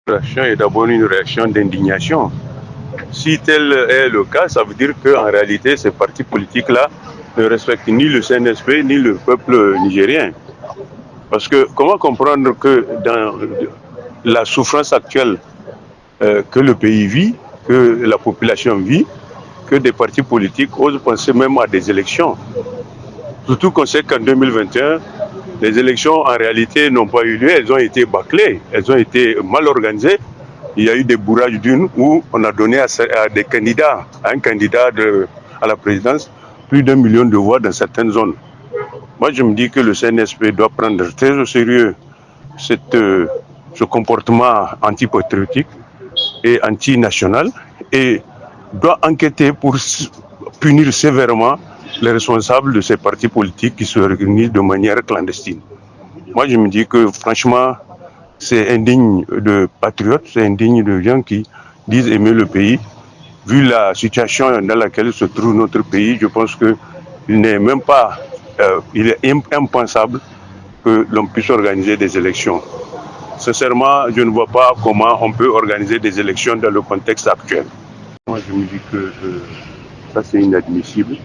Réaction est d'abord une réaction d'indignation. Si tel est le cas, ça veut dire qu'en réalité, ces partis politiques-là ne respectent ni le CNSP ni le peuple nigérien. Parce que comment comprendre que dans la souffrance actuelle que le pays vit, que la population vit, que des partis politiques osent penser même à des élections. Surtout qu'on sait qu'en 2021, les élections en réalité n'ont pas eu lieu, elles ont été bâclées, elles ont été mal organisées. Il y a eu des bourrages d'urnes où on a donné à des candidats, à un candidat à la présidence, plus d'1 million de voix dans certaines zones. Moi, je me dis que le CNSP doit prendre très au sérieux ce comportement antipatriotique et antinational et doit enquêter pour punir sévèrement les responsables de ces partis politiques qui se réunissent de manière clandestine. Moi, je me dis que franchement, c'est indigne de patriotes, c'est indigne de gens qui disent aimer le pays. Vu la situation dans laquelle se trouve notre pays, je pense qu'il n'est même pas, il est impensable que l'on puisse organiser des élections. Sincèrement, je ne vois pas comment on peut organiser des élections dans le contexte actuel. Moi, je me dis que ça, c'est inadmissible.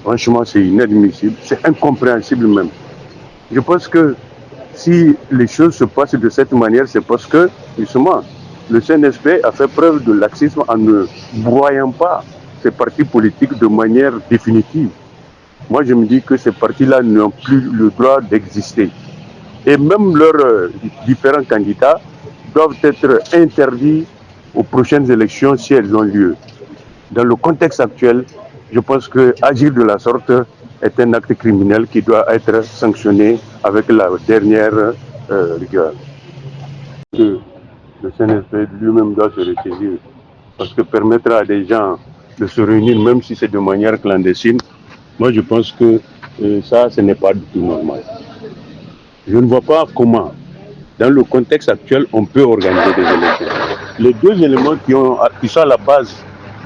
Franchement, c'est inadmissible. C'est incompréhensible même. Je pense que si les choses se passent de cette manière, c'est parce que, justement, le CNSP a fait preuve de laxisme en ne broyant pas ces partis politiques de manière définitive. Moi, je me dis que ces partis-là n'ont plus le droit d'exister. Et même leurs différents candidats doivent être interdits aux prochaines élections si elles ont lieu. Dans le contexte actuel, je pense que agir de la sorte est un acte criminel qui doit être sanctionné avec la dernière rigueur. Que le CNSP lui-même doit se ressaisir parce que permettre à des gens de se réunir, même si c'est de manière clandestine, moi je pense que ça, ce n'est pas du tout normal. Je ne vois pas comment, dans le contexte actuel, on peut organiser des élections. Les deux éléments qui sont à la base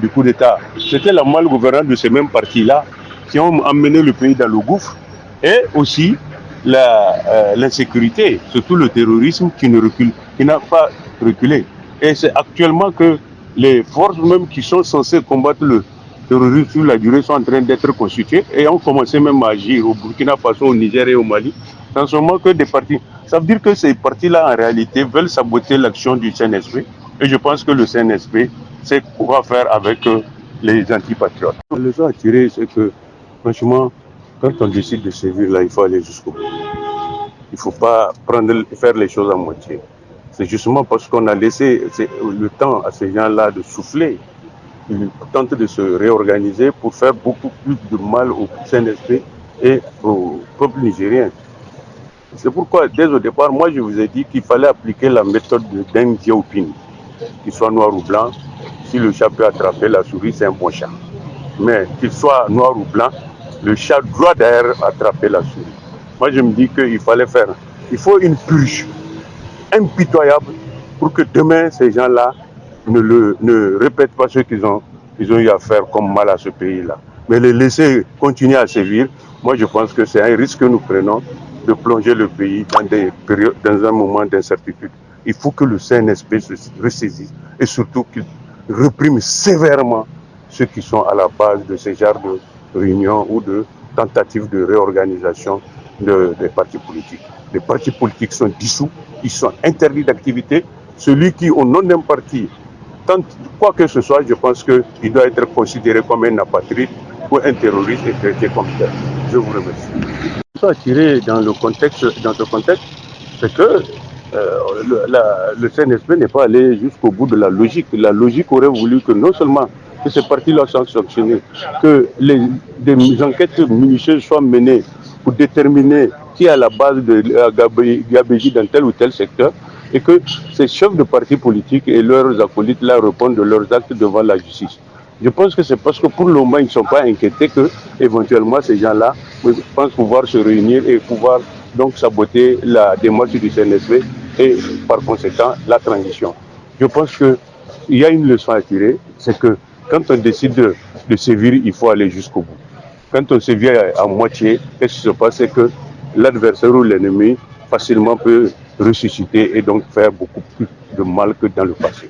du coup d'État, c'était la malgouvernance de ces mêmes partis-là qui ont amené le pays dans le gouffre et aussi l'insécurité, surtout le terrorisme qui n'a pas reculé. Et c'est actuellement que les forces même qui sont censées combattre le terrorisme sur la durée sont en train d'être constituées et ont commencé même à agir au Burkina Faso, au Niger et au Mali. Dans ce moment que des partis. Ça veut dire que ces partis-là, en réalité, veulent saboter l'action du CNSP. Et je pense que le CNSP sait quoi faire avec les antipatriotes. La leçon à tirer, c'est que, franchement, quand on décide de sévir, là, il faut aller jusqu'au bout. Il ne faut pas faire les choses à moitié. C'est justement parce qu'on a laissé le temps à ces gens-là de souffler. Ils tentent de se réorganiser pour faire beaucoup plus de mal au CNSP et au peuple nigérien. C'est pourquoi, dès au départ, moi, je vous ai dit qu'il fallait appliquer la méthode de Deng Xiaoping, qu'il soit noir ou blanc. Si le chat peut attraper la souris, c'est un bon chat. Mais qu'il soit noir ou blanc, le chat doit d'ailleurs attraper la souris. Moi, je me dis qu'il faut une purge impitoyable pour que demain, ces gens-là ne répètent pas ce qu'ils ont eu à faire comme mal à ce pays-là. Mais les laisser continuer à sévir, moi, je pense que c'est un risque que nous prenons de plonger le pays dans un moment d'incertitude. Il faut que le CNSP se ressaisisse et surtout qu'il réprime sévèrement ceux qui sont à la base de ce genre de réunions ou de tentatives de réorganisation des partis politiques. Les partis politiques sont dissous, ils sont interdits d'activité. Celui qui, au nom d'un parti, tente quoi que ce soit, je pense qu'il doit être considéré comme un apatride ou un terroriste et traité comme tel. Je vous remercie. À tirer dans ce contexte, c'est que le CNSP n'est pas allé jusqu'au bout de la logique. La logique aurait voulu que non seulement que ces partis-là soient sanctionnés, que des enquêtes minutieuses soient menées pour déterminer qui est à la base de la gabégie dans tel ou tel secteur, et que ces chefs de partis politiques et leurs acolytes là répondent de leurs actes devant la justice. Je pense que c'est parce que pour le moment, ils ne sont pas inquiétés que, éventuellement, ces gens-là pensent pouvoir se réunir et pouvoir donc saboter la démarche du CNSP et, par conséquent, la transition. Je pense qu'il y a une leçon à tirer, c'est que quand on décide de sévir, il faut aller jusqu'au bout. Quand on sévit à moitié, qu'est-ce qui se passe? C'est que l'adversaire ou l'ennemi facilement peut ressusciter et donc faire beaucoup plus de mal que dans le passé.